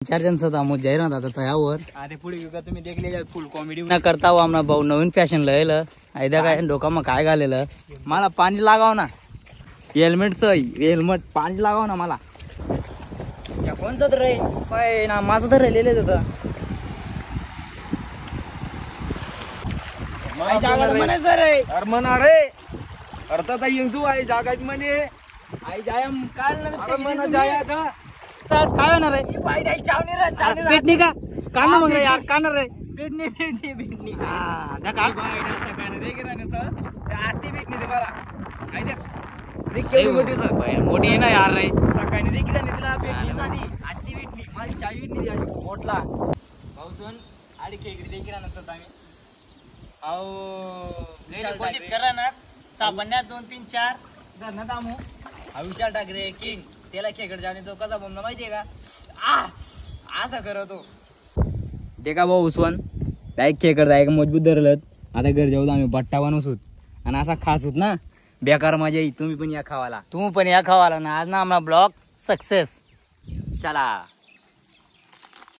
चार जन सदा मो जाहिरात आता तयावर अरे पुढे युगा तुम्ही देखले फुल कॉमेडी ना करता हो आमना भाऊ नवीन फॅशन लयलं आयदा काय डोका मग काय घालेलं मला पाणी लागाव ना हेल्मेटचं हेल्मेट पाणी लागाव ना मला या कोणचं तर रे पाय ना माझं तर राहिलेलं होतं म्हणायचं रे अरे म्हणा रे अर्थ तू आई जागा म्हणे आई जायम काढ जाया काय होणार रे भेटणी का काढ मग रे यार काढणार रे भेटणी आरती भेटणी ते मला मोठी आहे ना यार रे सकाळी देखील तिला भेटणी झाली आरती भेटणी माझी चावी भेटणी झाली मोठला पाऊसून आडी खेकडी देखील नसत आम्ही घोषित करा ना सापडण्यात 2 3 4 धरणं दामू विशाल ठाकरे किंग त्याला खेकड जाणे तो कसा बोलला माहितीये का असा करतो ते का भाऊ उस्वन डायरेक्ट खेकड डायरेक्ट मजबूत धरलं आता घर जाऊ आम्ही बट्टा बनवसूत आणि असा खास होत ना बेकार मजा येईल तुम्ही पण या खावाला ना आज ना आम्हाला ब्लॉग सक्सेस चला